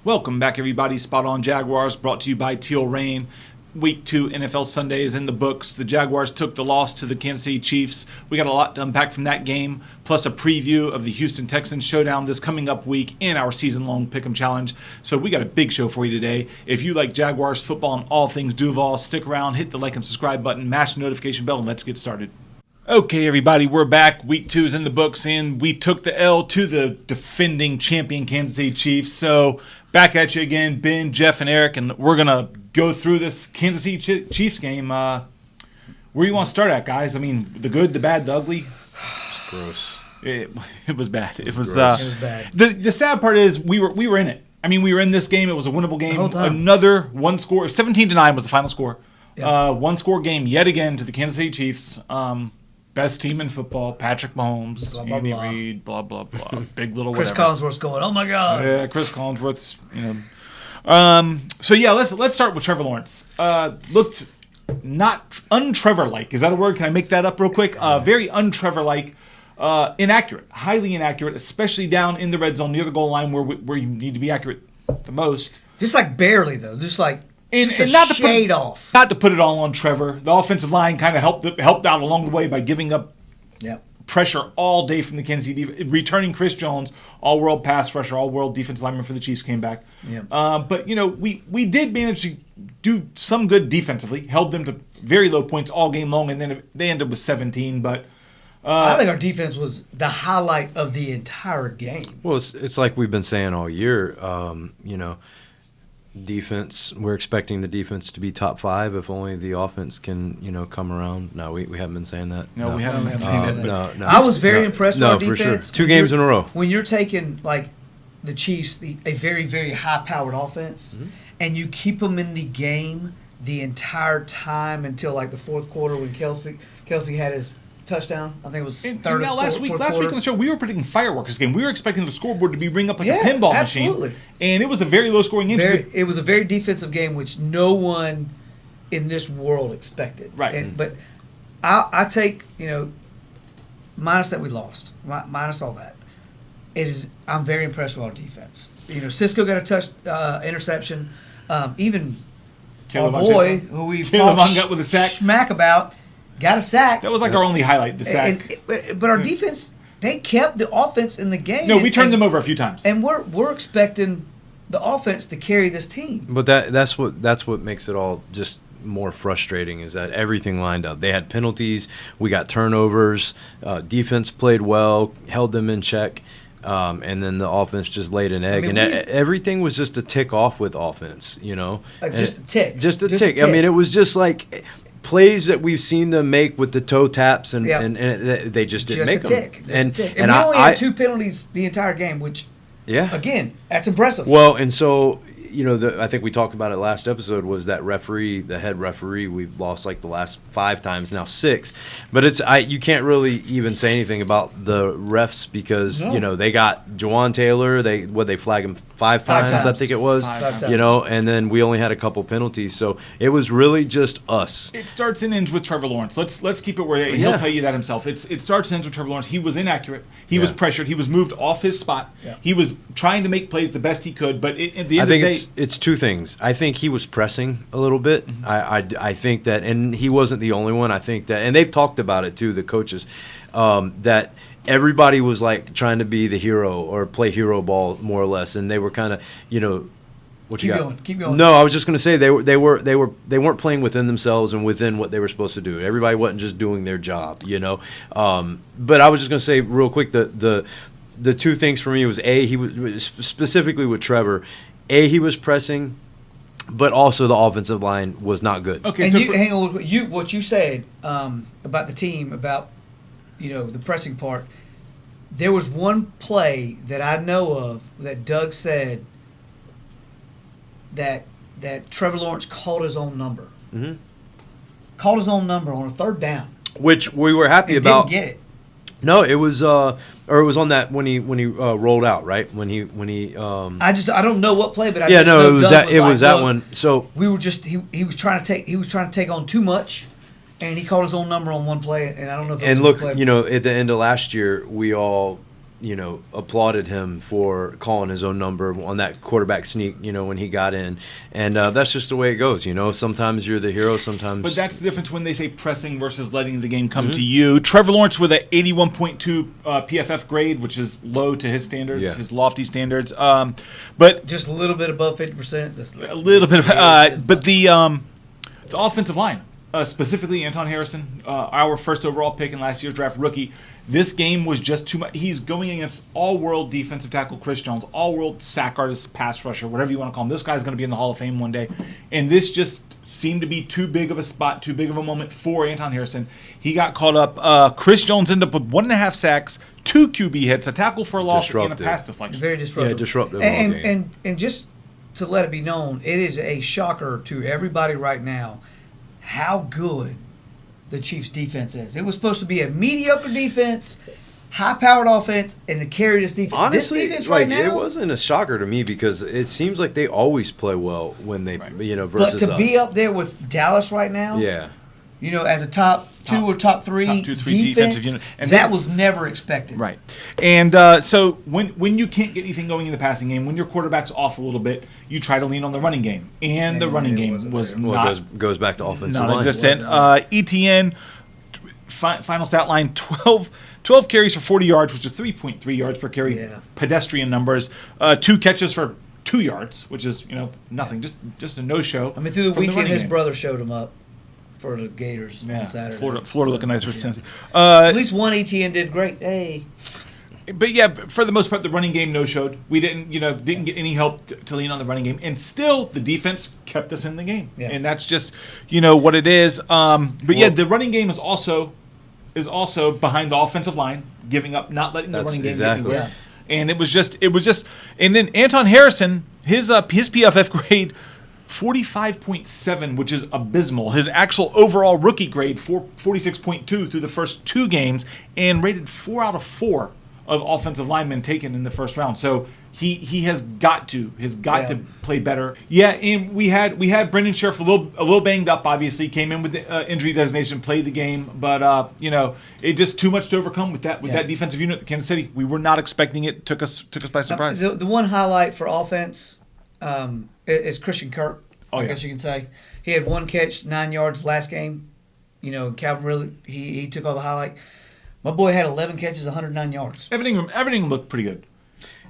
Welcome back, everybody. Spot On Jaguars, brought to you by Teal Reign. Week 2 NFL Sunday is in the books. The Jaguars took the loss to the Kansas City Chiefs. We got a lot to unpack from that game, plus a preview of the Houston Texans showdown this coming up week in our season-long Pick'em Challenge. So we got a big show for you today. If you like Jaguars football and all things Duval, stick around, hit the like and subscribe button, mash the notification bell, and let's get started. Okay, everybody, we're back. Week 2 is in the books, and we took the L to the defending champion Kansas City Chiefs. So back at you again, Ben, Jeff, and Eric, and we're going to go through this Kansas City Chiefs game. Where do you want to start at, guys? I mean, the good, the bad, the ugly? It's gross. It was bad. It was bad. The sad part is we were in it. I mean, we were in this game. It was a winnable game. Another one score. 17-9 was the final score. Yeah. One score game yet again to the Kansas City Chiefs. Best team in football, Patrick Mahomes, blah, blah, Andy Reid, blah, blah, blah. Big little Chris whatever. Collinsworth's going, oh, my God. Yeah, Chris Collinsworth's, So, yeah, let's start with Trevor Lawrence. Looked not un-Trevor-like. Is that a word? Can I make that up real quick? Very un-Trevor-like. Inaccurate. Highly inaccurate, especially down in the red zone near the goal line where you need to be accurate the most. Just like barely, though. Just like And not shade off. Not to put it all on Trevor. The offensive line kind of helped out along the way by giving up pressure all day from the Kansas City defense. Returning Chris Jones, all-world pass rusher, all-world defensive lineman for the Chiefs, came back. Yep. But, we did manage to do some good defensively. Held them to very low points all game long, and then they ended with 17. But I think our defense was the highlight of the entire game. Well, it's like we've been saying all year, defense, we're expecting the defense to be top 5 if only the offense can, come around. No, we haven't been saying that. No, we haven't been saying that. No. I was very impressed with our defense. For sure. 2 games in a row. When you're taking, like, the Chiefs, a very, very high-powered offense, and you keep them in the game the entire time until, like, the fourth quarter when Kelsey had his touchdown. I think it was third. Last week on the show, we were predicting fireworks this game. We were expecting the scoreboard to be ring up like a pinball machine. And it was a very low scoring game. It was a very defensive game, which no one in this world expected. Right. But I take, minus that we lost, minus all that. I'm very impressed with our defense. Cisco got a interception. Even Caleb our boy, who we've talked with a sack. Smack about, got a sack. That was like our only highlight, the sack. But our defense, they kept the offense in the game. No, we turned them over a few times. And we're expecting the offense to carry this team. But that's what makes it all just more frustrating is that everything lined up. They had penalties. We got turnovers. Defense played well, held them in check. And then the offense just laid an egg. Everything was just a tick off with offense, Just a tick. Just a tick. I mean, it was just like plays that we've seen them make with the toe taps, and they just didn't make them. And we only had 2 penalties the entire game, which, again, that's impressive. Well, and so, I think we talked about it last episode, was that referee, the head referee, we've lost like the last 5 times, now 6. But you can't really even say anything about the refs because, they got Jawan Taylor, they flag him 5 times, I think it was, 5 times. And then we only had a couple penalties. So it was really just us. It starts and ends with Trevor Lawrence. Let's keep it where he'll tell you that himself. It starts and ends with Trevor Lawrence. He was inaccurate. He was pressured. He was moved off his spot. Yeah. He was trying to make plays the best he could, but at the end of the day, it's 2 things. I think he was pressing a little bit. Mm-hmm. I think that, and he wasn't the only one. I think that, and they've talked about it too, the coaches, that everybody was like trying to be the hero or play hero ball more or less, and they were kind of, what you got? Keep going. No, I was just going to say they weren't playing within themselves and within what they were supposed to do. Everybody wasn't just doing their job, But I was just going to say real quick the 2 things for me was he was specifically with Trevor. He was pressing, but also the offensive line was not good. Okay, and so hang on. What you said about the team, about the pressing part. There was one play that I know of that Doug said that Trevor Lawrence called his own number. Mm-hmm. Called his own number on a 3rd down, which we were happy about. Didn't get it. No, it was or it was on that when he rolled out, right? When he I don't know what play, but it was that one. So we were just he was trying to take on too much, and he called his own number on one play, and I don't know if it was at the end of last year we all applauded him for calling his own number on that quarterback sneak, when he got in. And that's just the way it goes, Sometimes you're the hero, sometimes... But that's the difference when they say pressing versus letting the game come to you. Trevor Lawrence with an 81.2 PFF grade, which is low to his standards, his lofty standards. But just a little bit above 50%. Just a little bit of... but the offensive line, specifically Anton Harrison, our first overall pick in last year's draft rookie, this game was just too much. He's going against all-world defensive tackle Chris Jones, all-world sack artist, pass rusher, whatever you want to call him. This guy's going to be in the Hall of Fame one day. And this just seemed to be too big of a spot, too big of a moment for Anton Harrison. He got caught up. Chris Jones ended up with 1.5 sacks, 2 QB hits, a tackle for a loss, and a pass deflection. Very disruptive. Yeah, disruptive. And just to let it be known, it is a shocker to everybody right now how good the Chiefs' defense is. It was supposed to be a mediocre defense, high-powered offense, and to carry this defense. Honestly, this defense right now, it wasn't a shocker to me because it seems like they always play well when they, versus but to us. be up there with Dallas right now, as a top two or top three defensive unit, and that was never expected. Right. And so when you can't get anything going in the passing game, when your quarterback's off a little bit, you try to lean on the running game. And the running game was not... goes back to offensive line. Non-existent. ETN, final stat line, 12 carries for 40 yards, which is 3.3 yards per carry. Yeah. Pedestrian numbers. 2 catches for 2 yards, which is, nothing. Just a no-show. I mean, through the weekend, his brother showed him up for the Gators on Saturday. Florida looking nice for Tennessee. At least one ETN did great. Hey. But yeah, for the most part, the running game no-showed. We didn't get any help to lean on the running game, and still the defense kept us in the game, and that's just what it is. The running game is also behind the offensive line, giving up, not letting the running game get anywhere. And it was just, and then Anton Harrison, his PFF grade. 45.7, which is abysmal. His actual overall rookie grade, 46.2 through the first 2 games, and rated 4 out of 4 of offensive linemen taken in the first round. So he has got to play better. Yeah, and we had Brendan Sheriff a little banged up. Obviously, came in with the injury designation, played the game, but it just too much to overcome with that defensive unit. Kansas City, we were not expecting it. Took us by surprise. The one highlight for offense. Is Christian Kirk, I guess you can say. He had 1 catch, 9 yards last game. Calvin really, he took all the highlight. My boy had 11 catches, 109 yards. Everything looked pretty good.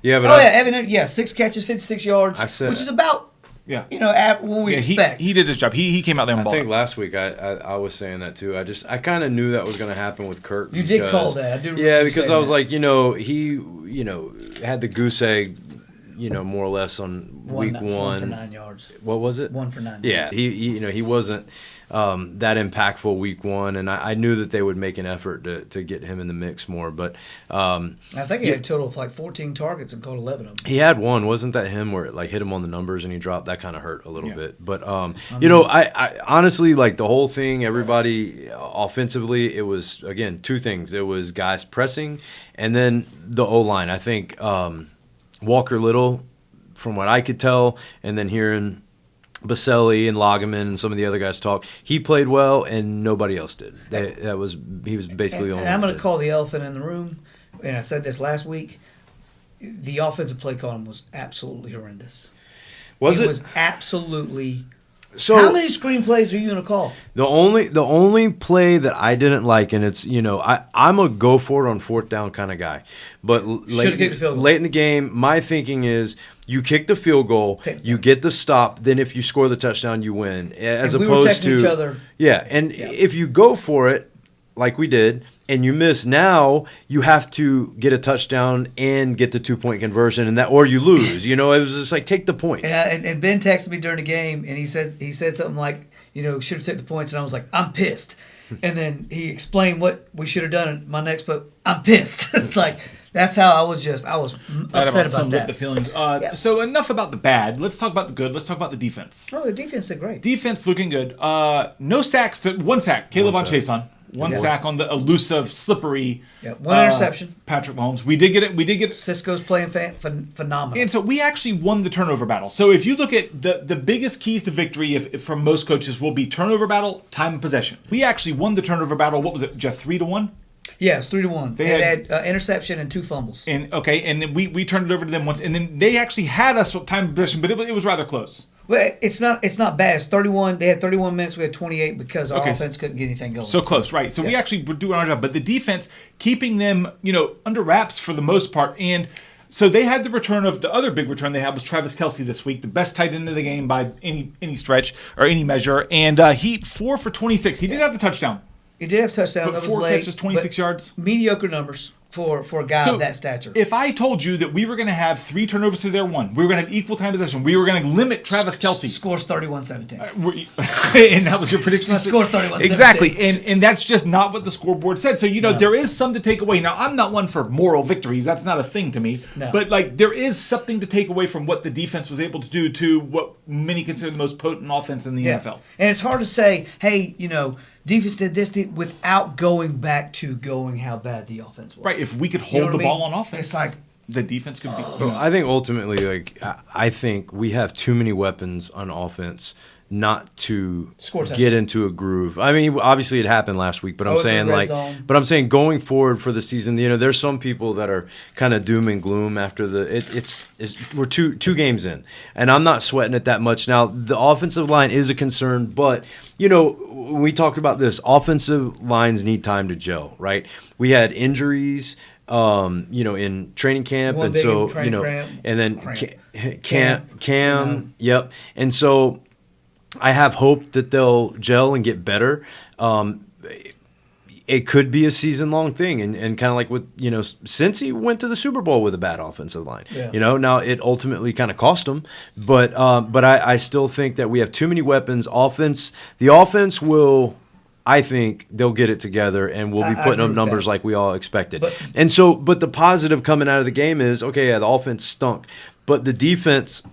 Yeah, but Evan, 6 catches, 56 yards, which is about, what we expect. He did his job. He came out there and balled. I think last week I was saying that too. I kind of knew that was going to happen with Kirk. You did call that. I do. Yeah, because I was like, he, had the goose egg. More or less on week 1. 1 for 9 yards. What was it? 1 for 9 yards. Yeah, he wasn't that impactful week 1, and I knew that they would make an effort to get him in the mix more. But I think he had a total of like 14 targets and caught 11 of them. He had one, wasn't that him where it hit him on the numbers and he dropped? That kind of hurt a little bit. But I honestly the whole thing. Everybody offensively, it was again 2 things. It was guys pressing, and then the O-line. I think. Walker Little, from what I could tell, and then hearing Baselli and Lageman and some of the other guys talk, he played well and nobody else did. He was basically the only one. And I'm going to call the elephant in the room, and I said this last week. The offensive play calling was absolutely horrendous. It was absolutely. So how many screenplays are you going to call? The only play that I didn't like, and it's I'm a go for it on 4th down kind of guy, but late in the game, my thinking is you kick the field goal, you get the stop, then if you score the touchdown, you win. As and opposed we were texting each other. Yeah, and if you go for it like we did. And you miss, now you have to get a touchdown and get the 2-point conversion, or you lose. It was just like take the points. And Ben texted me during the game, and he said something like, should have taken the points, and I was like, I'm pissed. And then he explained what we should have done in my next, but I'm pissed. It's like that's how I was upset about that. The feelings. So enough about the bad. Let's talk about the good. Let's talk about the defense. Oh, the defense did great. Defense looking good. No sacks. 1 sack. Caleb on Chason. 1 sack on the elusive, slippery. Yeah, 1 interception. Patrick Mahomes. We did get it. Cisco's playing phenomenal. And so we actually won the turnover battle. So if you look at the biggest keys to victory if from most coaches will be turnover battle, time of possession. We actually won the turnover battle. What was it, Jeff? 3-1? Yeah, it's 3-1. They had interception and 2 fumbles. And then we turned it over to them once, and then they actually had us with time of possession, but it was rather close. Well, it's not bad. It's 31. They had 31 minutes. We had 28 because our offense couldn't get anything going. So close, right? So we actually were doing our job, but the defense keeping them, under wraps for the most part. And so they had the return of the other big return they had was Travis Kelce this week, the best tight end of the game by any stretch or any measure. And he 4 for 26. He did have the touchdown. He did have a touchdown. But that was 4 late, catches, 26 yards. Mediocre numbers for a guy of that stature. If I told you that we were going to have 3 turnovers to their 1, we were going to have equal time possession, we were going to limit Travis Kelce. Scores 31-17. And that was your prediction. Scores 31-17. Exactly. And that's just not what the scoreboard said. So, there is some to take away. Now, I'm not one for moral victories. That's not a thing to me. No. But, there is something to take away from what the defense was able to do to what many consider the most potent offense in the NFL. And it's hard to say, hey, defense did this without going back to how bad the offense was. Right. If we could hold the ball on offense, it's like the defense could be. Well, I think ultimately, I think we have too many weapons on offense not to get into a groove. I mean, obviously it happened last week, but I'm saying going forward for the season, there's some people that are kind of doom and gloom after we're two games in, and I'm not sweating it that much. Now, the offensive line is a concern, but we talked about this. Offensive lines need time to gel, right? We had injuries, in training camp, and so and then Cam, yep, and so I have hope that they'll gel and get better. It could be a season-long thing, and kind of like with Cincy went to the Super Bowl with a bad offensive line. Yeah. Now it ultimately kind of cost them, but I still think that we have too many weapons. The offense will. I think they'll get it together, and we'll be putting up numbers like we all expected. But the positive coming out of the game is, the offense stunk, but the defense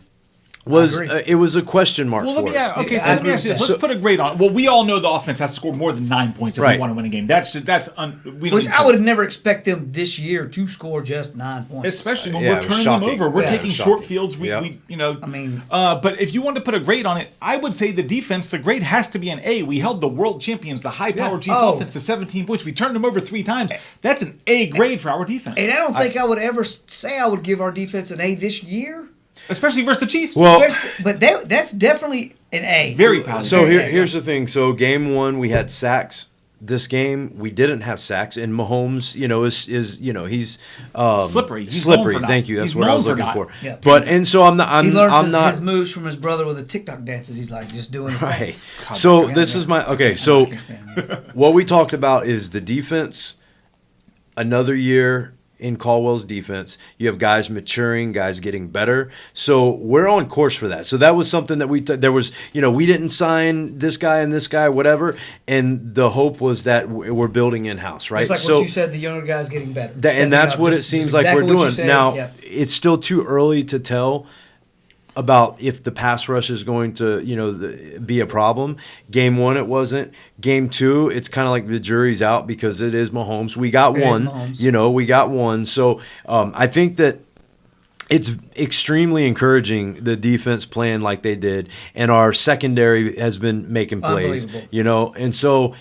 was it was a question mark for us. Okay, so let me ask you this. Let's put a grade on it. Well, we all know the offense has to score more than 9 points if we want to win a game. Which I would never expect them this year to score just 9 points. Especially when we're turning them over. We're taking short fields. But if you want to put a grade on it, I would say the defense, the grade has to be an A. We held the world champions, the high-powered Chiefs offense to 17 points. We turned them over 3 times. That's an A grade for our defense. And I don't think I would ever say I would give our defense an A this year. Especially versus the Chiefs. Well, but that's definitely an A. Very positive. So here's the thing. So game 1, we had sacks. This game, we didn't have sacks, and Mahomes, he's slippery. He's slippery. Thank you. That's what I was looking for. Yeah. But and so I'm not. He learns his moves from his brother with the Tik Tok dances. He's like just doing his thing. God, so this is my So what we talked about is the defense. Another year in Caldwell's defense, you have guys maturing, guys getting better. So we're on course for that. So that was something that we didn't sign this guy and this guy, whatever. And the hope was that we're building in-house, right? It's like what you said, the younger guy's getting better. And that's what it seems like we're doing. Now, it's still too early to tell about if the pass rush is going to, be a problem. Game 1, it wasn't. Game 2, it's kind of like the jury's out because it is Mahomes. We got one. We got one. So I think that it's extremely encouraging, the defense playing like they did, and our secondary has been making plays. And so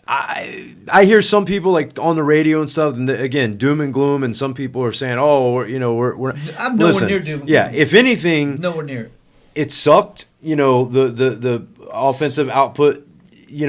I hear some people like on the radio and stuff, and again, doom and gloom, and some people are saying, "Oh, we're." I'm nowhere near doom and gloom. Yeah, if anything, nowhere near. It sucked, the offensive output,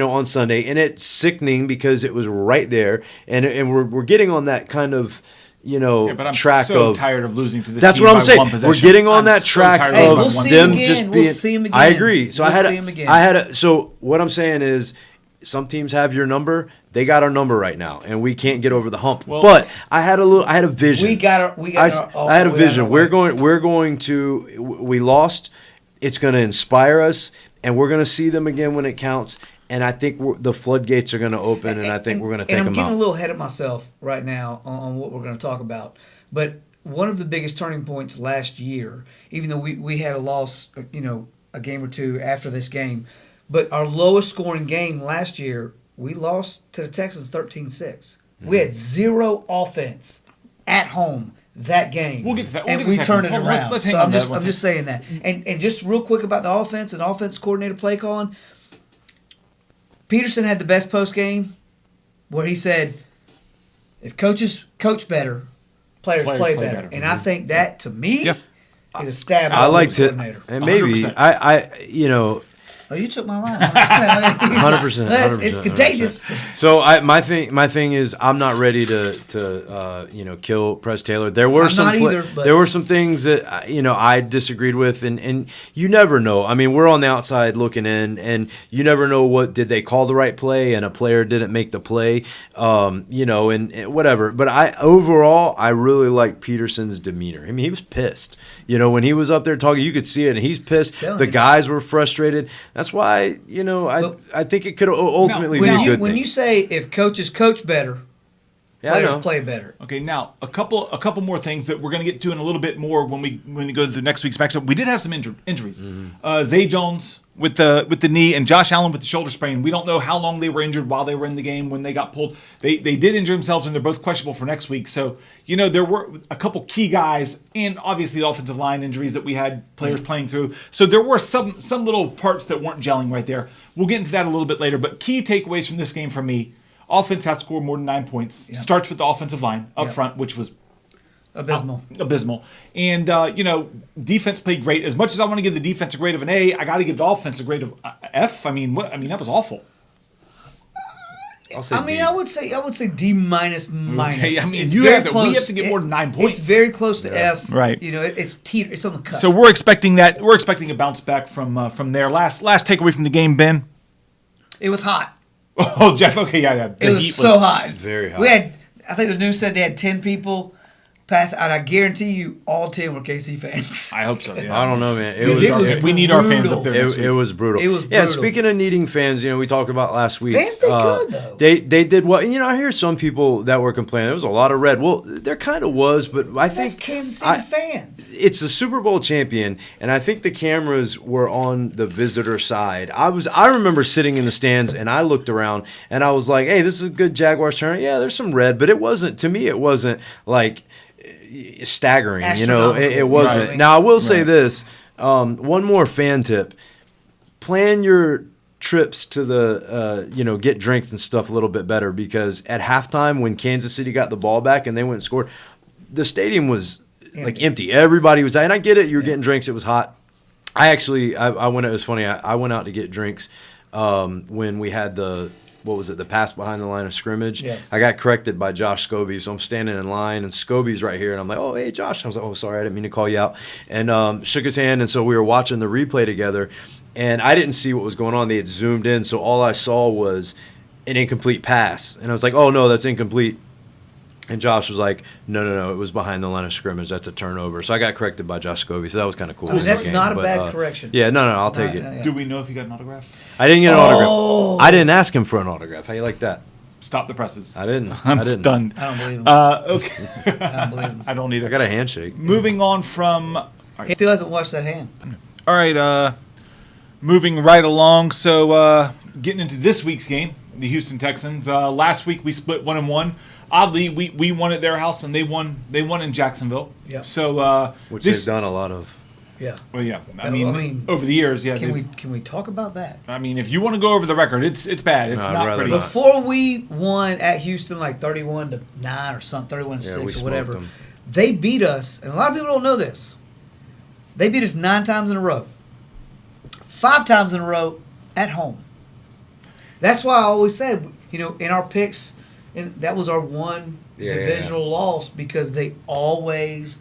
on Sunday, and it's sickening because it was right there, and we're getting on that kind of. But I'm track so of tired of losing to this that's team what I'm by saying. one possession. We're getting on that so track of we'll see them him again. just being. We'll see him again. I agree. So We'll so what I'm saying is, some teams have your number. They got our number right now, and we can't get over the hump. Well, but I had a vision. I had a vision. We lost. It's going to inspire us, and we're going to see them again when it counts. And I think the floodgates are going to open, and I think we're going to take them out. I'm getting a little ahead of myself right now on what we're going to talk about. But one of the biggest turning points last year, even though we had a loss, a game or two after this game, but our lowest scoring game last year, we lost to the Texans 13-6. Mm-hmm. We had 0 offense at home that game. We'll get to that. And we turned it around. Let's hang on. I'm just saying that. And just real quick about the offense and offense coordinator play calling. Peterson had the best post game where he said, if coaches coach better, players play better. And I think that, to me, is established. I like to, coordinator. and maybe 100%. Oh, you took my line. 100%. It's contagious. So my thing is I'm not ready to kill Press Taylor. There were there were some things that I disagreed with, and you never know. I mean, we're on the outside looking in, and you never know what did they call the right play, and a player didn't make the play, and whatever. But overall I really like Peterson's demeanor. I mean, he was pissed. When he was up there talking, you could see it, and he's pissed. The guys were frustrated. That's why, I think it could ultimately be a good thing. When you say if coaches coach better, players play better. Okay, now a couple more things that we're going to get to in a little bit more when we go to the next week's matchup. We did have some injuries. Zay Jones with the knee and Josh Allen with the shoulder sprain. We don't know how long they were injured while they were in the game when they got pulled. They did injure themselves, and they're both questionable for next week. So there were a couple key guys, and obviously the offensive line injuries that we had players playing through. So there were some little parts that weren't gelling right there. We'll get into that a little bit later. But key takeaways from this game for me: offense has scored more than 9 points. Yep. Starts with the offensive line up front, which was abysmal. And defense played great. As much as I want to give the defense a grade of an A, I got to give the offense a grade of F. I mean, that was awful. I'll say D. I would say D minus. Okay, I mean, it's we very have close. to get more than 9 points. It's very close to F. Right. It's on the cusp. So we're expecting that. We're expecting a bounce back from there. Last takeaway from the game, Ben. It was hot. Oh, Jeff. Okay, yeah. It was so hot. Very hot. I think the news said they had 10 people pass out. I guarantee you, all 10 were KC fans. I hope so. Yeah. I don't know, man. We need our fans up there. It was brutal. It was Yeah, brutal. speaking of needing fans, we talked about last week. Fans did good, though. They did well. And, I hear some people that were complaining. There was a lot of red. Well, there kind of was, but I think That's Kansas City fans. it's the Super Bowl champion, and I think the cameras were on the visitor side. I remember sitting in the stands, and I looked around, and I was like, hey, this is a good Jaguars turn. Yeah, there's some red, but it wasn't, to me, it wasn't like staggering. It wasn't. Right. Now, I will say this, one more fan tip. Plan your trips to the get drinks and stuff a little bit better, because at halftime when Kansas City got the ball back and they went and scored, the stadium was empty. Everybody was out, and I get it, you were getting drinks, it was hot. I went, it was funny, I went out to get drinks when we had the pass behind the line of scrimmage. Yeah. I got corrected by Josh Scobie, so I'm standing in line, and Scobie's right here, and I'm like, oh, hey, Josh. I was like, oh, sorry, I didn't mean to call you out. And shook his hand, and so we were watching the replay together, and I didn't see what was going on. They had zoomed in, so all I saw was an incomplete pass. And I was like, oh, no, that's incomplete. And Josh was like, no, it was behind the line of scrimmage. That's a turnover. So I got corrected by Josh Scobie, so that was kind of cool. That's not a bad correction. Yeah, no, I'll take it. Yeah. Do we know if he got an autograph? I didn't get an autograph. I didn't ask him for an autograph. How you like that? Stop the presses. I didn't. I'm stunned. I don't believe him. Okay. I don't believe him. I don't either. I got a handshake. Moving on from. He still hasn't washed that hand. All right. Moving right along. So getting into this week's game, the Houston Texans. Last week we split 1-1. Oddly, we won at their house and they won in Jacksonville. Yeah. So which they've done a lot of. Yeah. Well, yeah. I mean, over the years, yeah. Can we talk about that? I mean, if you want to go over the record, it's bad. It's not pretty. Before we won at Houston, like 31-9 or something, 31-6 or whatever, them. They beat us, and a lot of people don't know this. They beat us 9 times in a row, 5 times in a row at home. That's why I always said, in our picks, and that was our one divisional loss, because they always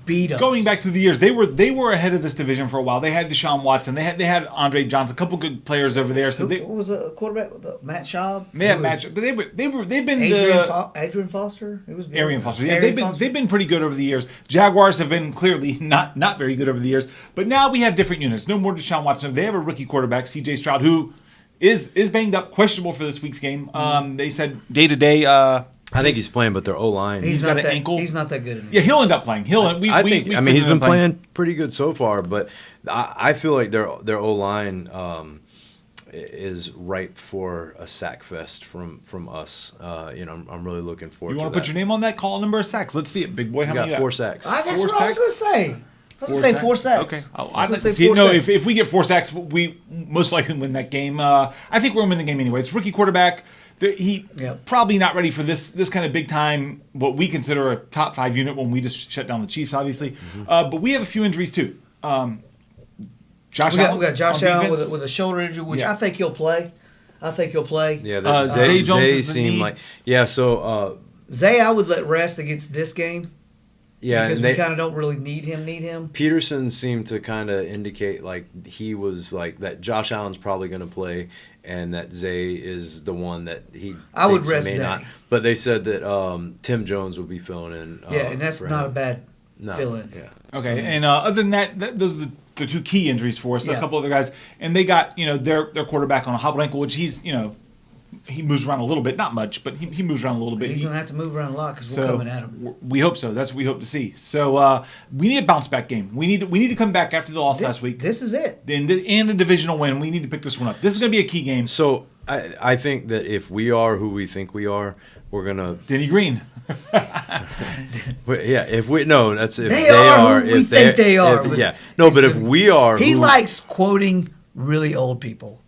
beat us. Going back through the years, they were ahead of this division for a while. They had Deshaun Watson. They had Andre Johnson, a couple good players over there. So what was the quarterback? Matt Schaub. Yeah, Matt Schaub. But they've been Adrian Foster. It was Arian Foster. Yeah, they've been pretty good over the years. Jaguars have been clearly not very good over the years. But now we have different units. No more Deshaun Watson. They have a rookie quarterback, C.J. Stroud, who is banged up, questionable for this week's game. They said day to day. I think he's playing, but their O-line. He's got an ankle. He's not that good anymore. Yeah, he'll end up playing. I think he's been playing pretty good so far, but I feel like their O-line is ripe for a sack fest from us. I'm really looking forward to that. You want to put your name on that? Call a number of sacks. Let's see it, big boy. How many you got? 4 sacks. That's 4 what I was going to say. I was going to say 4 sacks. Okay. I'd like to see it. No, if we get 4 sacks, we most likely win that game. I think we're going to win the game anyway. It's rookie quarterback. He Yep. probably not ready for this kind of big time, what we consider a top 5 unit when we just shut down the Chiefs, obviously. But we have a few injuries too. Josh Allen. We got Josh on Allen defense. with a shoulder injury, which Yeah. I think he'll play. Yeah, Zay Jones is the seemed knee. like so. Zay, I would let rest against this game Yeah, because and we kind of don't really need him. Peterson seemed to kind of indicate like he was like that. Josh Allen's probably going to play, and that Zay is the one that he. I would thinks rest may Zay. not. But they said that Tim Jones will be filling in. Yeah, and that's for not him. a bad No, fill-in. Yeah. Okay, and other than that, those are the 2 key injuries for us. Yeah. A couple other guys, and they got their quarterback on a hobbled ankle, which he's he moves around a little bit, not much, but he moves around a little bit. He's going to have to move around a lot because we're So coming at him. we hope so. That's what we hope to see. So we need a bounce back game. We need to come back after the loss last week. This is it. And a divisional win. We need to pick this one up. This is going to be a key game. So I think that if we are who we think we are, we're gonna. Denny Green. Yeah, if we no, that's if They they are are. who we if think they they are. Yeah, no, but if we are, He who, likes quoting really old people.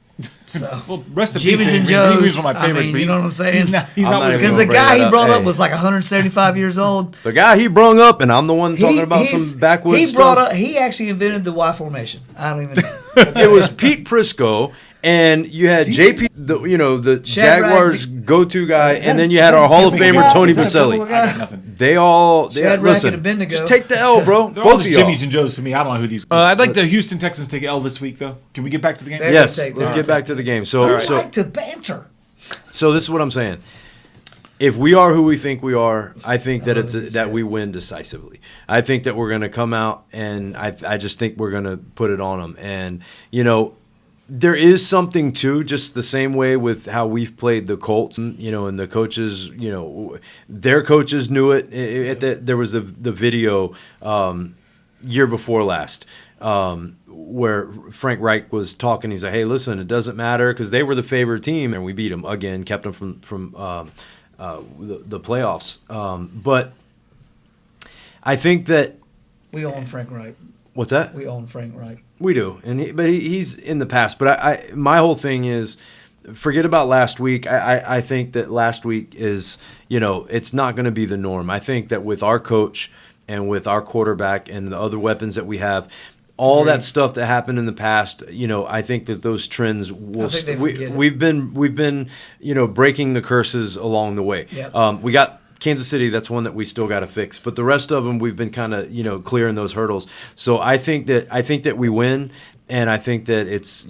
So Well, rest of Jimmy's and Denny Green's Joe's. one of my favorites. I mean, but you know he's- what I'm saying? He's not I'm not with even because us. the bring guy that he up. brought up Hey. was like 175 years old. the guy he brung up, and I'm the one talking about He's- some backwoods He stuff. brought up. He actually invented the Y formation. I don't even know. It was Pete Prisco, and you had JP, the Shadrack- Jaguars go-to guy, and then you had our Hall of Biblical Famer guy? Tony Is that a biblical Baselli. guy? I got nothing. They all Shadrack listen. and Abednego. Just take the L, bro. They're all Both just of y'all. Jimmys and Joes to me. I don't know who these. I'd like the Houston Texans to take L this week, though. Can we get back to the game? They're Yes, gonna take let's that. get back to the game. I So like to banter. So this is what I'm saying. If we are who we think we are, I think that love what you that said. we win decisively. I think that we're going to come out, and I just think we're going to put it on them. And there is something too, just the same way with how we've played the Colts. And the coaches, their coaches knew it. There was the video year before last. Where Frank Reich was talking, he's like, "Hey, listen, it doesn't matter because they were the favorite team and we beat them again, kept them from the playoffs." But I think that We own Frank Wright. what's that? We own Frank Wright. We do, and he's in the past. But my whole thing is, forget about last week. I think that last week is it's not going to be the norm. I think that with our coach and with our quarterback and the other weapons that we have. All that stuff that happened in the past, I think that those trends will. I think they forget it. We've been, breaking the curses along the way. Yep. We got Kansas City. That's one that we still got to fix. But the rest of them, we've been kind of, clearing those hurdles. So I think that we win, and I think that it's.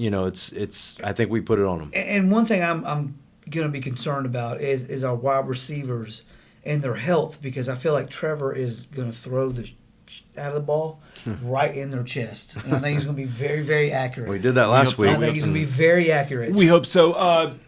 I think we put it on them. And one thing I'm going to be concerned about is our wide receivers and their health, because I feel like Trevor is going to throw the out of the ball right in their chest, and I think he's going to be very, very accurate. We did that last week. I think he's going to be very accurate. We hope so.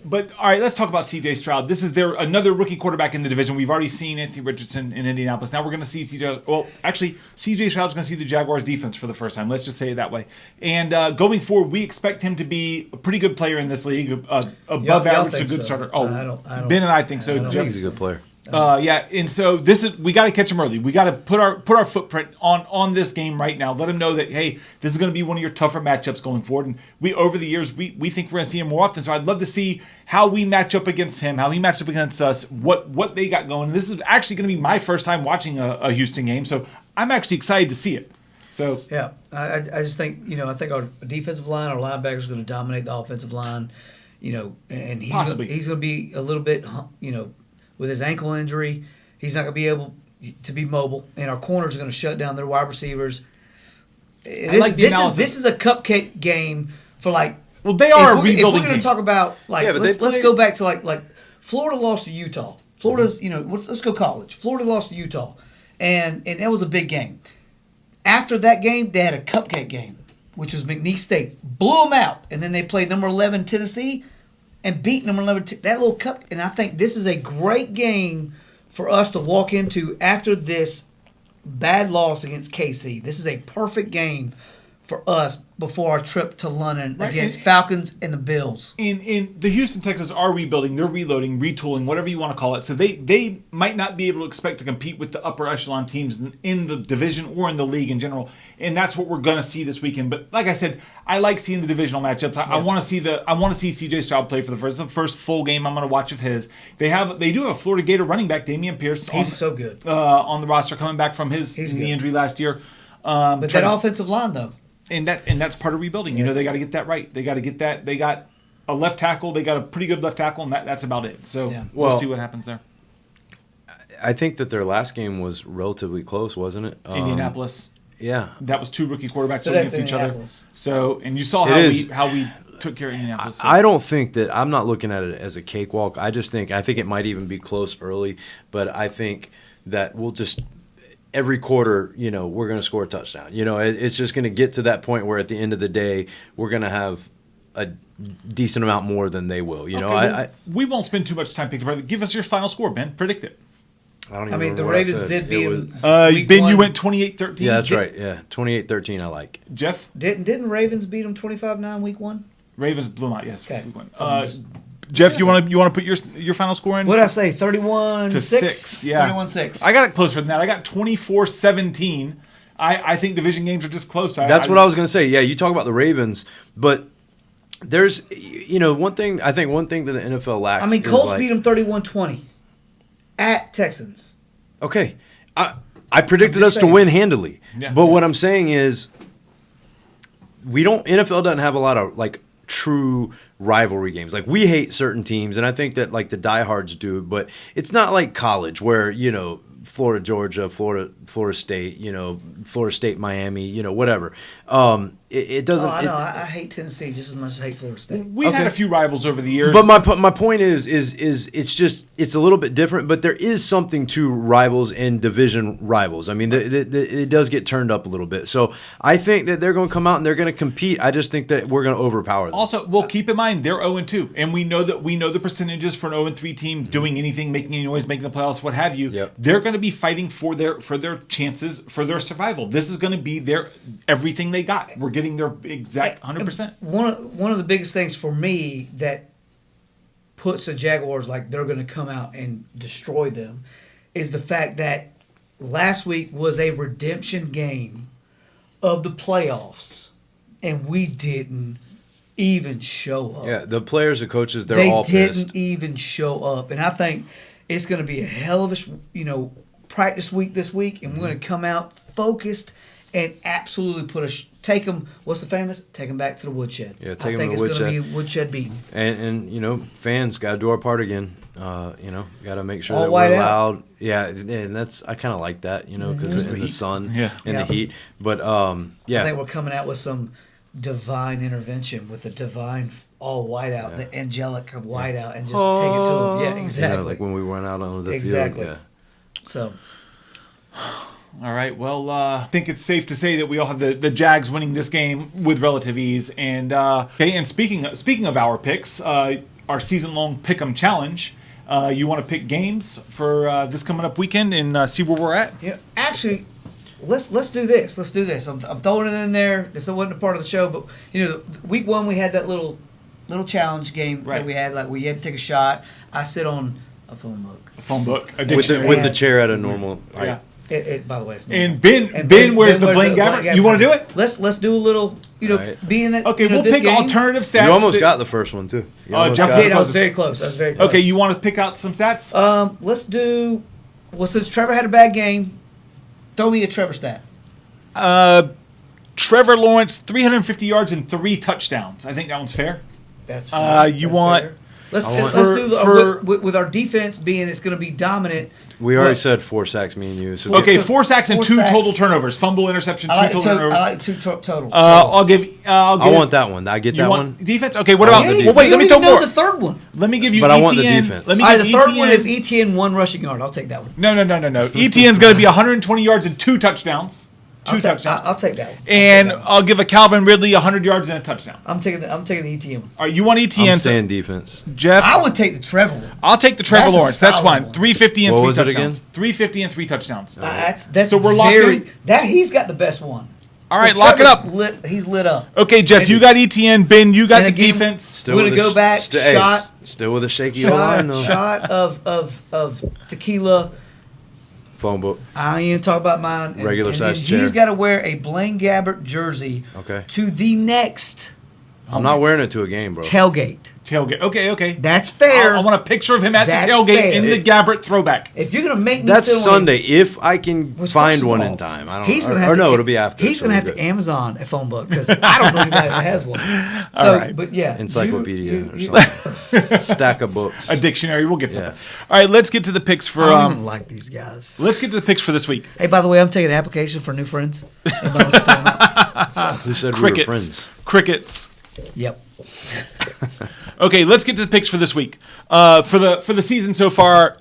But all right, let's talk about C.J. Stroud. This is another rookie quarterback in the division. We've already seen Anthony Richardson in Indianapolis. Now we're going to see C.J. Well, actually, C.J. Stroud's going to see the Jaguars defense for the first time. Let's just say it that way. And going forward, we expect him to be a pretty good player in this league, above Y'all average, a think good so? starter. Oh, I don't- Ben and I think so. I don't I Jeff- think he's a good player. Yeah, and so we got to catch them early. We got to put our footprint on this game right now. Let them know that, hey, this is going to be one of your tougher matchups going forward. And over the years we think we're going to see him more often. So I'd love to see how we match up against him, how he matched up against us, what they got going. And this is actually going to be my first time watching a Houston game, so I'm actually excited to see it. So Yeah, I just think I think our defensive line, our linebackers, are going to dominate the offensive line. And he's Possibly. going to be a little bit with his ankle injury, he's not going to be able to be mobile, and our corners are going to shut down their wide receivers. like the analysis. This is a cupcake game for well, they are a if rebuilding we're going team. to talk about Yeah, but let's they go back to like Florida lost to Utah. Florida's let's go college. Florida lost to Utah, and that was a big game. After that game, they had a cupcake game, which was McNeese State. Blew them out, and then they played number 11 Tennessee and beat number 11 that little cup. And I think this is a great game for us to walk into after this bad loss against KC. This is a perfect game for us before our trip to London Right, against Falcons and the Bills. In the Houston Texans are rebuilding, they're reloading, retooling, whatever you want to call it. So they might not be able to expect to compete with the upper echelon teams in the division or in the league in general. And that's what we're gonna see this weekend. But like I said, I like seeing the divisional matchups. I want to see CJ Stroud play for the first full game I'm gonna watch of his. They do have a Florida Gator running back, Dameon Pierce. He's so good on the roster, coming back from his knee injury last year. But that offensive line though. And that's part of rebuilding. You know, they got to get that right. They got to get that. They got a left tackle. They got a pretty good left tackle, and that's about it. So we'll see what happens there. I think that their last game was relatively close, wasn't it? Indianapolis. Yeah. That was 2 rookie quarterbacks So against that's each other. Indianapolis. So, and you saw how we took care of Indianapolis. So. I don't think that I'm not looking at it as a cakewalk. I think it might even be close early, but I think that we'll just every quarter, you know, we're going to score a touchdown. You know, it's just going to get to that point where at the end of the day, we're going to have a decent amount more than they will. You know, we won't spend too much time picking apart. Give us your final score, Ben. Predict it. I don't even I mean, remember the what Ravens said. did beat them. Ben, you went 28-13. Yeah, that's right. Yeah, 28-13. I like. Jeff? Didn't Ravens beat them 25-9 week 1? Ravens blew them out. Yes. Okay. Jeff, you want to put your final score in? What did I say? 31-6. Yeah. 31-6. I got it closer than that. I got 24-17. I think division games are just close. That's what I was going to say. Yeah, you talk about the Ravens, but there's one thing that the NFL lacks. I mean, Colts beat them 31-20 at Texans. Okay, I predicted us to win handily, but what I'm saying is NFL doesn't have a lot of like true rivalry games. Like, we hate certain teams, and I think that like the diehards do, but it's not like college where, you know, Florida, Georgia, Florida State, you know, Florida State, Miami, you know, whatever. It doesn't. Oh, I know. I hate Tennessee just as much as I hate Florida State. We've had a few rivals over the years. But my point is it's a little bit different, but there is something to rivals and division rivals. I mean, it does get turned up a little bit. So I think that they're going to come out and they're going to compete. I just think that we're going to overpower them. Also, well, keep in mind they're 0-2, and we know the percentages for an 0-3 team doing anything, making any noise, making the playoffs, what have you. Yep. They're going to be fighting for their chances, for their survival. This is going to be their everything they got. We're getting their exact 100%. One of the biggest things for me that puts the Jaguars like they're going to come out and destroy them is the fact that last week was a redemption game of the playoffs, and we didn't even show up. Yeah, the players, the coaches, they're all pissed. They didn't even show up, and I think it's going to be a hell of a practice week this week, and we're going to come out focused and absolutely take them. What's the famous? Take them back to the woodshed. Yeah, take them to the woodshed. I think it's going to be woodshed beating. And you know, fans got to do our part again. You know, got to make sure all that white we're out. loud. Yeah, and I kind of like that, you know, because in the sun and the heat. But yeah, I think we're coming out with some divine intervention with the divine all white out, the angelic white out, and just take it to them. Yeah, exactly. Yeah, like when we went out on the field. Yeah. So. All right. Well, I think it's safe to say that we all have the Jags winning this game with relative ease. And and speaking of our picks, our season-long Pick'em Challenge. You want to pick games for this coming up weekend and see where we're at? Yeah, actually, let's do this. Let's do this. I'm throwing it in there. This wasn't a part of the show, but week 1 we had that little challenge game that we had. Like, we had to take a shot. I sit on a phone book. A phone book. With the chair at a normal height. Yeah. By the way, it's normal. And Ben wears the blank gabber. You want to do it? Let's do a little, right. being that. Okay, we'll this pick game, alternative stats. You almost got the first one too. Jeff did. I was very close. Okay, you want to pick out some stats? Let's do. Well, since Trevor had a bad game, throw me a Trevor stat. Trevor Lawrence, 350 yards and 3 touchdowns. I think that one's fair. That's fair. Fair. Let's do with our defense being it's going to be dominant. We already said 4 sacks, me and you. So okay, 4 sacks and 2 total turnovers. Fumble, interception, 2 total turnovers. I like 2 total. I want that one. I get that one. Defense. Okay, what about? Well, wait, let me throw more. The third one. Let me give you. But ETN. I want the defense. Let me the third one is ETN 1 rushing yard. I'll take that one. No. ETN's going to be 120 yards and 2 touchdowns. Touchdowns. I'll take that one. And I'll give a Calvin Ridley 100 yards and a touchdown. I'm taking the ETN one. All right, you want ETN? I'm saying defense. Jeff, I would take the Trevor one. I'll take the Trevor Lawrence. That's fine. 350 and 3 touchdowns. What was it again? 350 and 3 touchdowns. That's so we're locked in. That he's got the best one. All right, lock it up. He's lit up. Okay, Jeff, you got ETN. Ben, you got the defense. Still gonna go back. Still with a shaky line. Shot of tequila. Phone book. I ain't talk about mine. Regular size chair. He's got to wear a Blaine Gabbert jersey. Okay. To the next. I'm not wearing it to a game, bro. Tailgate. Okay. That's fair. I want a picture of him at That's the tailgate fair. in the Gabbert throwback. If you're gonna make me That's sit on Sunday. If I can find one all, in time, I don't. He's gonna or have to, no, it'll be after. He's gonna have to Amazon a phone book because I don't know anybody that has one. So, All right. but yeah, encyclopedia or something. Stack of books. A dictionary. We'll get to that. All right, let's get to the picks for. I don't even like these guys. Let's get to the picks for this week. Hey, by the way, I'm taking an application for new friends. Who said Crickets. we were friends? Crickets. Yep. Okay, let's get to the picks for this week. For the season so far,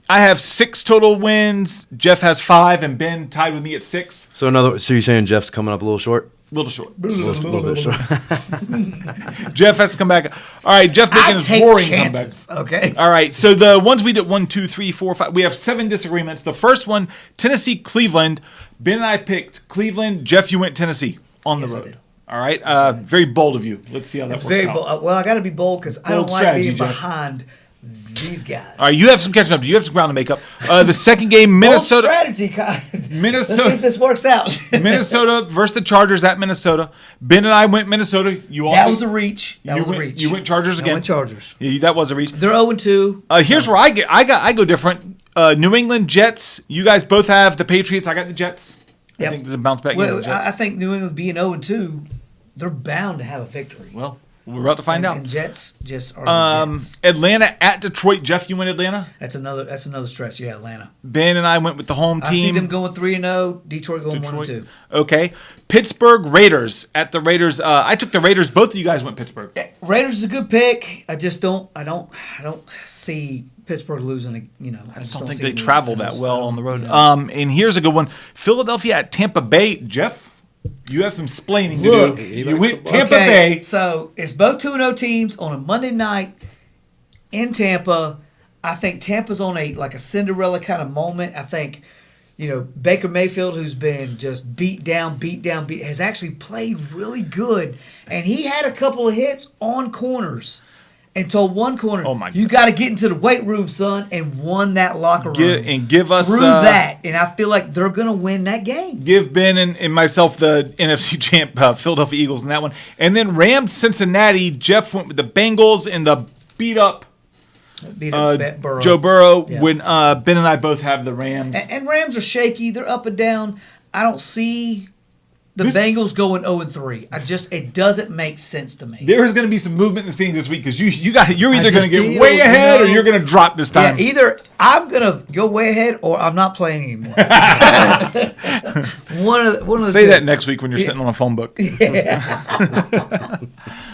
I have 6 total wins. Jeff has 5, and Ben tied with me at 6. So you're saying Jeff's coming up a little short? A little short. A little bit short. Jeff has to come back. All right, Jeff making his boring chances, comeback. Okay. All right, so the ones we did 1, 2, 3, 4, 5. We have 7 disagreements. The first one, Tennessee, Cleveland. Ben and I picked Cleveland. Jeff, you went Tennessee on the road. All right, very bold of you. Let's see how that works very out. bold. Well, I got to be bold because I don't like strategy, being Jeff. behind these guys. All right, you have some catching up to. You have some ground to make up. The second game, Minnesota. Bold strategy, guys. Minnesota. Let's see if this works out. Minnesota versus the Chargers at Minnesota. Ben and I went Minnesota. That was a reach. You went Chargers again. I went Chargers. Yeah, that was a reach. They're 0-2. Here's where I go different. New England Jets. You guys both have the Patriots. I got the Jets. Yep. I think there's a bounce back. Well, I think New England being 0-2, they're bound to have a victory. Well, we're about to find out. And Jets just are the Jets. Atlanta at Detroit. Jeff, you went Atlanta. That's another stretch. Yeah, Atlanta. Ben and I went with the home team. I see them going 3-0. Detroit going 1-2. Okay. Pittsburgh Raiders at the Raiders. I took the Raiders. Both of you guys went Pittsburgh. Raiders is a good pick. I just don't. I don't see Pittsburgh losing. I just don't think they travel that well on the road. And here's a good one: Philadelphia at Tampa Bay. Jeff, you have some splaining to do. You went Tampa Bay. So it's both 2-0 teams on a Monday night in Tampa. I think Tampa's on a Cinderella kind of moment. I think, Baker Mayfield, who's been just beat down, has actually played really good. And he had a couple of hits on corners and told one corner, oh my God, you got to get into the weight room, son, and won that locker room. Give us through that. And I feel like they're going to win that game. Give Ben and myself the NFC champ, Philadelphia Eagles in that one. And then Rams, Cincinnati. Jeff went with the Bengals and the beat up Burrow. Joe Burrow. Yeah. When Ben and I both have the Rams. And Rams are shaky. They're up and down. I don't see the Bengals going 0-3. It doesn't make sense to me. There's going to be some movement in the standings this week because you're either going to get way ahead or you're going to drop this time. Yeah, either I'm going to go way ahead or I'm not playing anymore. one of the Say that next week when you're sitting on a phone book. Yeah.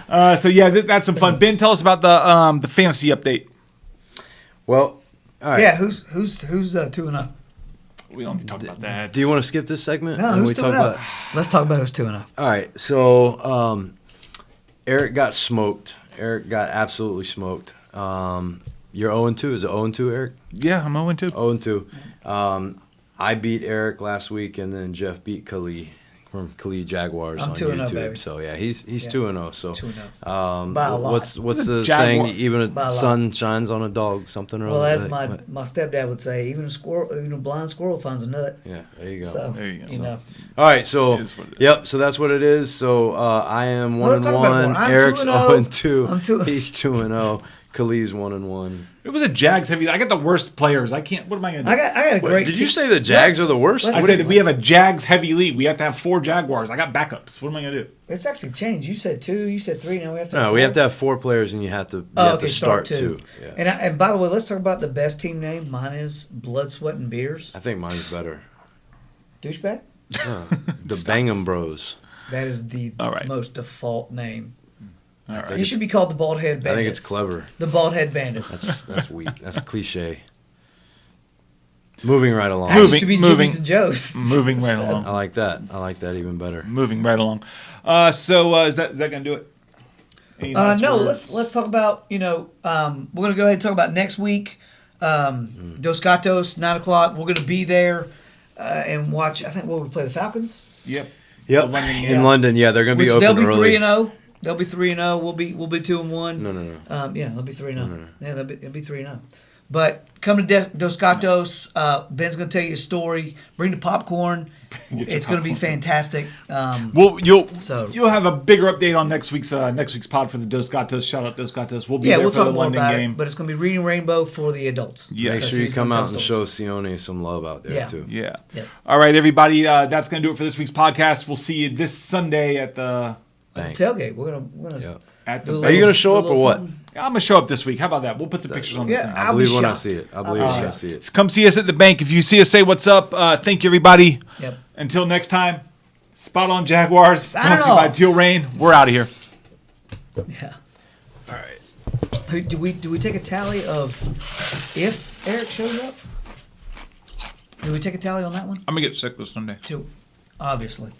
That's some fun. Ben, tell us about the fantasy update. Well, all right. Yeah, who's 2-0? We don't need to talk about that. Do you want to skip this segment? No, who's 2-0? Let's talk about who's 2-0. All right, so Eric got smoked. Eric got absolutely smoked. You're 0-2. Is it 0-2, Eric? Yeah, I'm 0-2. 0-2. I beat Eric last week, and then Jeff beat Khalid from Khalid Jaguars on 2-0, YouTube. baby. So yeah, he's 2-0. So 2-0. By a lot. What's the saying? Even By a a sun shines on a dog. Something or Well, other. as my stepdad would say, even a blind squirrel finds a nut. Yeah, there you go. So, There you go. All right, so It is what it is. yep, so that's what it is. So I am Let's talk about it 1-1. more. I'm Eric's 2-0. 0-2. I'm 2-0. He's 2-0. Khalid's 1-1. It was a Jags heavy. I got the worst players. I can't. What am I going to do? I got a great Did you say the Jags are the worst? I said we have a Jags heavy league. We have to have 4 Jaguars. I got backups. What am I going to do? It's actually changed. You said 2. You said 3. Now we have to. No, we have to have 4 players, and you have to start 2. Yeah. And by the way, let's talk about the best team name. Mine is Blood, Sweat, and Beers. I think mine's better. Douchebag. The Bangham Bros. That is the All right. most default name. All right. You should be called the Bald Head Bandits. I think it's clever. The Bald Head Bandits. That's weak. That's cliche. Moving right along. Actually, it should be Jimmy's and Joe's. Moving right along. I like that. I like that even better. Moving right along. So is that going to do it? Any last No, words? let's talk about, we're going to go ahead and talk about next week. Dos Gatos, 9 o'clock. We're going to be there and watch, I think, we play the Falcons? Yep. Yep. London, In London, yeah, they're going to be open They'll be early. 3-0. They'll be 3-0. We'll be 2-1. No. Yeah, they'll be 3-0. Yeah, they'll be 3-0. But come to Dos Gatos. Ben's gonna tell you a story. Bring the popcorn. It's gonna be fantastic. You'll So- have a bigger update on next week's pod for the Dos Gatos. Shout out Dos Gatos. We'll be there we'll for talk the more London about game. it. But it's gonna be Reading Rainbow for the adults. Yes. Make That's sure you who's come gonna out tell and show stories. Sione some love out there, Yeah. too. Yeah. Yeah. All right, everybody. That's gonna do it for this week's podcast. We'll see you this Sunday at the Thanks. Tailgate. We're gonna Yeah. at do a the. Are you little- going to show do a up or little what? something. I'm gonna show up this week. How about that? We'll put some pictures on the Yeah, thing. I I'll be believe when I shocked. see it. I I'll believe be when I shocked. see it. Come see us at the bank. If you see us, say what's up. Thank you, everybody. Yep. Until next time, Spot on Jaguars. Sign Brought to you by off. Teal Reign. We're out of here. Yeah. All right. Do we take a tally of if Eric shows up? Do we take a tally on that one? I'm gonna get sick this Sunday. Too. Obviously.